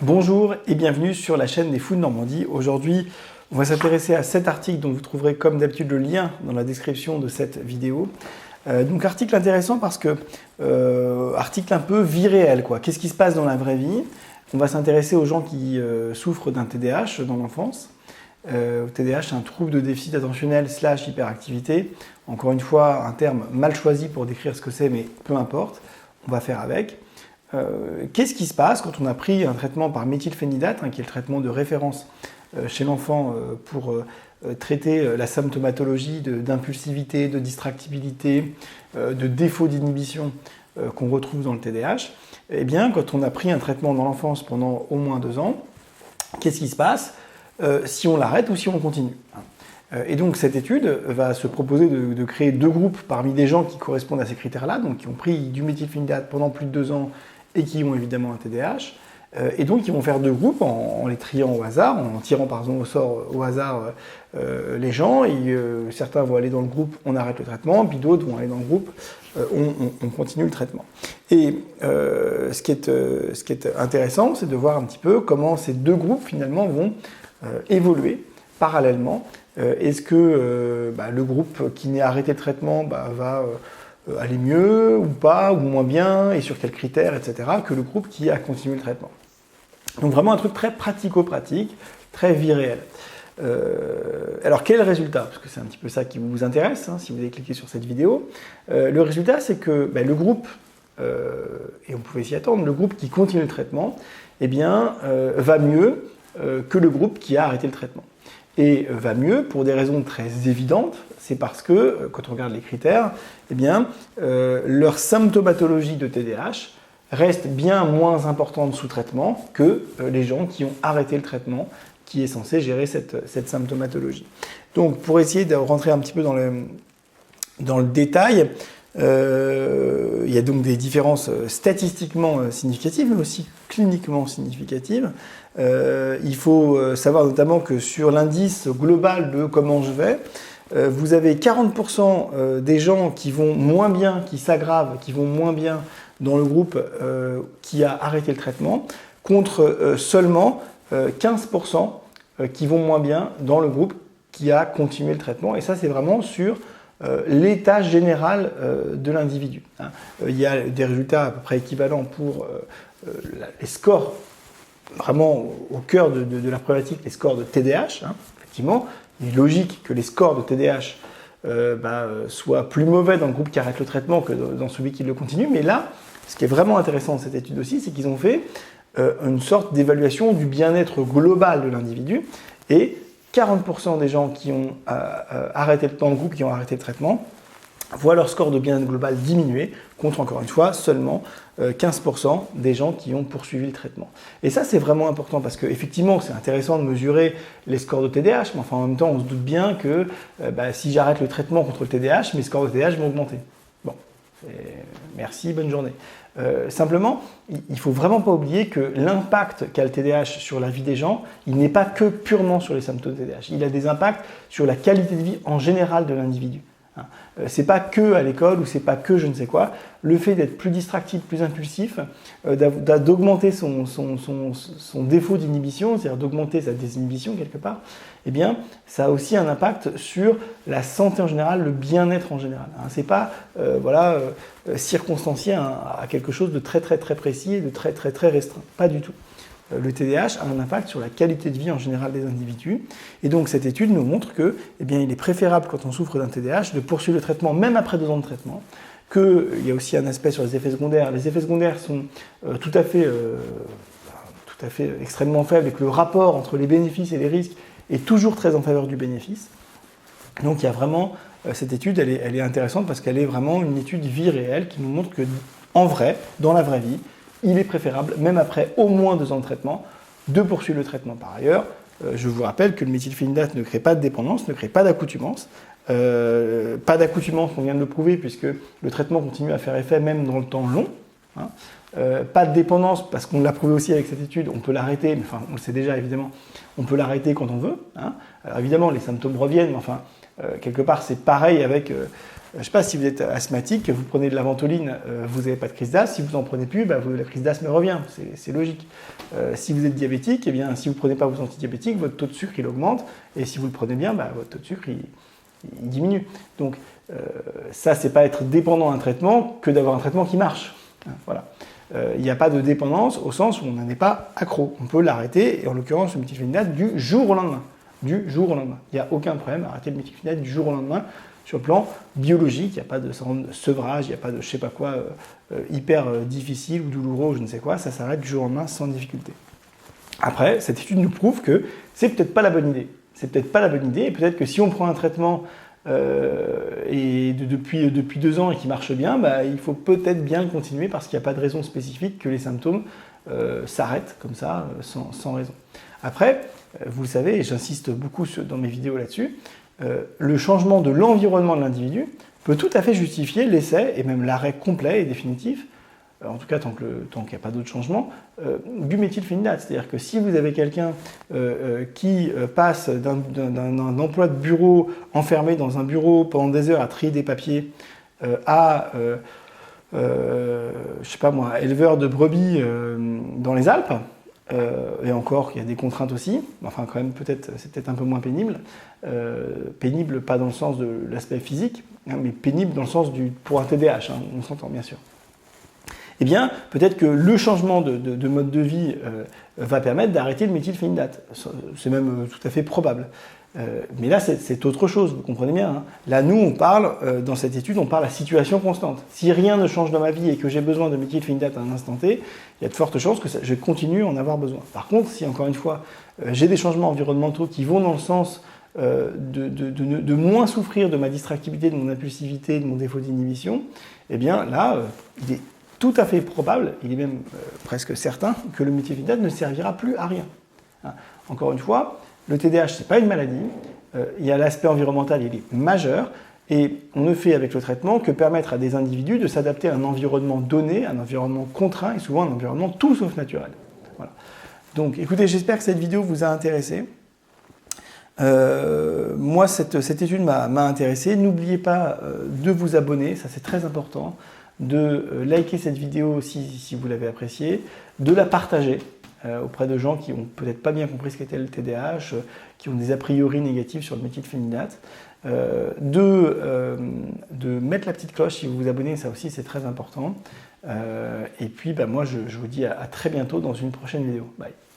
Bonjour et bienvenue sur la chaîne des Fous de Normandie. Aujourd'hui, on va s'intéresser à cet article dont vous trouverez comme d'habitude le lien dans la description de cette vidéo. Donc article intéressant parce que article un peu vie réelle, quoi. Qu'est-ce qui se passe dans la vraie vie? On va s'intéresser aux gens qui souffrent d'un TDAH dans l'enfance. TDAH, c'est un trouble de déficit attentionnel / hyperactivité. Encore une fois, un terme mal choisi pour décrire ce que c'est, mais peu importe, on va faire avec. Qu'est-ce qui se passe quand on a pris un traitement par méthylphénidate, qui est le traitement de référence chez l'enfant pour traiter la symptomatologie d'impulsivité, de distractibilité, de défaut d'inhibition qu'on retrouve dans le TDAH? Eh bien, quand on a pris un traitement dans l'enfance pendant au moins 2 ans, qu'est-ce qui se passe si on l'arrête ou si on continue? Et donc cette étude va se proposer de créer 2 groupes parmi des gens qui correspondent à ces critères-là, donc qui ont pris du méthylphénidate pendant plus de 2 ans et qui ont évidemment un TDAH. Et donc ils vont faire 2 groupes en les triant au hasard, en tirant par exemple au sort au hasard les gens. Et, certains vont aller dans le groupe on arrête le traitement, puis d'autres vont aller dans le groupe on continue le traitement. Et ce qui est intéressant, c'est de voir un petit peu comment ces 2 groupes finalement vont évoluer parallèlement. Est-ce que le groupe qui n'a arrêté le traitement va aller mieux ou pas, ou moins bien, et sur quels critères, etc., que le groupe qui a continué le traitement. Donc vraiment un truc très pratico-pratique, très vie réelle. Alors quel est le résultat? Parce que c'est un petit peu ça qui vous intéresse, si vous avez cliqué sur cette vidéo. Le résultat, c'est que le groupe, et on pouvait s'y attendre, le groupe qui continue le traitement, va mieux que le groupe qui a arrêté le traitement. Et va mieux pour des raisons très évidentes, c'est parce que, quand on regarde les critères, leur symptomatologie de TDAH reste bien moins importante sous traitement que les gens qui ont arrêté le traitement, qui est censé gérer cette symptomatologie. Donc pour essayer de rentrer un petit peu dans le détail, il y a donc des différences statistiquement significatives, mais aussi cliniquement significatives. Il faut savoir notamment que sur l'indice global de comment je vais, vous avez 40% des gens qui vont moins bien, qui s'aggravent, qui vont moins bien dans le groupe qui a arrêté le traitement, contre seulement 15% qui vont moins bien dans le groupe qui a continué le traitement. Et ça, c'est vraiment sur l'état général de l'individu. Il y a des résultats à peu près équivalents pour les scores, vraiment au cœur de la problématique, les scores de TDAH. Effectivement, il est logique que les scores de TDAH soient plus mauvais dans le groupe qui arrête le traitement que dans celui qui le continue. Mais là, ce qui est vraiment intéressant dans cette étude aussi, c'est qu'ils ont fait une sorte d'évaluation du bien-être global de l'individu. Et 40% des gens qui ont arrêté dans le groupe qui ont arrêté le traitement voient leur score de bien-être global diminuer, contre encore une fois seulement 15% des gens qui ont poursuivi le traitement. Et ça, c'est vraiment important parce qu'effectivement, c'est intéressant de mesurer les scores de TDAH, mais enfin, en même temps, on se doute bien que si j'arrête le traitement contre le TDAH, mes scores de TDAH vont augmenter. Bon, merci, bonne journée. Simplement, il ne faut vraiment pas oublier que l'impact qu'a le TDAH sur la vie des gens, il n'est pas que purement sur les symptômes de TDAH. Il a des impacts sur la qualité de vie en général de l'individu. C'est pas que à l'école ou c'est pas que je ne sais quoi. Le fait d'être plus distractif, plus impulsif, d'augmenter son défaut d'inhibition, c'est-à-dire d'augmenter sa désinhibition quelque part, ça a aussi un impact sur la santé en général, le bien-être en général. C'est pas circonstancié à quelque chose de très très très précis et de très très très restreint. Pas du tout. Le TDAH a un impact sur la qualité de vie en général des individus. Et donc cette étude nous montre que, il est préférable quand on souffre d'un TDAH de poursuivre le traitement même après 2 ans de traitement, qu'il y a aussi un aspect sur les effets secondaires. Les effets secondaires sont tout à fait extrêmement faibles et que le rapport entre les bénéfices et les risques est toujours très en faveur du bénéfice. Donc il y a vraiment, cette étude, elle est intéressante parce qu'elle est vraiment une étude vie réelle qui nous montre que, en vrai, dans la vraie vie, il est préférable, même après au moins 2 ans de traitement, de poursuivre le traitement par ailleurs. Je vous rappelle que le méthylphénidate ne crée pas de dépendance, ne crée pas d'accoutumance. Pas d'accoutumance, on vient de le prouver, puisque le traitement continue à faire effet même dans le temps long. Pas de dépendance, parce qu'on l'a prouvé aussi avec cette étude, on peut l'arrêter, mais enfin on le sait déjà évidemment, on peut l'arrêter quand on veut. Alors évidemment, les symptômes reviennent, mais enfin, Quelque part, c'est pareil avec, je ne sais pas, si vous êtes asthmatique, vous prenez de la ventoline, vous n'avez pas de crise d'asthme. Si vous n'en prenez plus, la crise d'asthme revient. C'est logique. Si vous êtes diabétique, eh bien, si vous ne prenez pas vos antidiabétiques, votre taux de sucre il augmente. Et si vous le prenez bien, votre taux de sucre il diminue. Donc, ça, c'est pas être dépendant d'un traitement que d'avoir un traitement qui marche. Voilà. Il n'y a pas de dépendance au sens où on n'en est pas accro. On peut l'arrêter, et en l'occurrence, le méthylphénidate, du jour au lendemain. Du jour au lendemain. Il n'y a aucun problème à arrêter le méthylphénidate du jour au lendemain. Sur le plan biologique, il n'y a pas de sevrage, il n'y a pas de je sais pas quoi hyper difficile ou douloureux ou je ne sais quoi. Ça s'arrête du jour au lendemain sans difficulté. Après, cette étude nous prouve que c'est peut-être pas la bonne idée. C'est peut-être pas la bonne idée, et peut-être que si on prend un traitement depuis 2 ans et qui marche bien, il faut peut-être bien le continuer parce qu'il n'y a pas de raison spécifique que les symptômes s'arrêtent comme ça, sans raison. Après, vous le savez, et j'insiste beaucoup dans mes vidéos là-dessus, le changement de l'environnement de l'individu peut tout à fait justifier l'essai et même l'arrêt complet et définitif, en tout cas tant qu'il n'y a pas d'autre changement, du méthylphénidate. C'est-à-dire que si vous avez quelqu'un qui passe d'un emploi de bureau enfermé dans un bureau pendant des heures à trier des papiers à, je sais pas moi, éleveur de brebis dans les Alpes, et encore, il y a des contraintes aussi, enfin quand même c'est peut-être un peu moins pénible. Pénible pas dans le sens de l'aspect physique, mais pénible dans le sens pour un TDAH, on s'entend bien sûr. Eh bien, peut-être que le changement de mode de vie va permettre d'arrêter le méthylphénidate. C'est même tout à fait probable. Mais là, c'est autre chose, vous comprenez bien. Là, nous, on parle, dans cette étude, on parle à situation constante. Si rien ne change dans ma vie et que j'ai besoin de méthylphénidate à un instant T, il y a de fortes chances que je continue à en avoir besoin. Par contre, si, encore une fois, j'ai des changements environnementaux qui vont dans le sens de moins souffrir de ma distractivité, de mon impulsivité, de mon défaut d'inhibition, eh bien là, il est tout à fait probable, il est même presque certain, que le méthylphénidate ne servira plus à rien. Encore une fois, le TDAH, ce n'est pas une maladie, il y a l'aspect environnemental, il est majeur, et on ne fait avec le traitement que permettre à des individus de s'adapter à un environnement donné, un environnement contraint, et souvent un environnement tout sauf naturel. Voilà. Donc écoutez, j'espère que cette vidéo vous a intéressé. Moi, cette étude m'a intéressé. N'oubliez pas de vous abonner, ça c'est très important, de liker cette vidéo si vous l'avez appréciée, de la partager auprès de gens qui n'ont peut-être pas bien compris ce qu'était le TDAH, qui ont des a priori négatifs sur le méthylphénidate, de mettre la petite cloche si vous vous abonnez, ça aussi c'est très important. Et puis moi je vous dis à très bientôt dans une prochaine vidéo. Bye.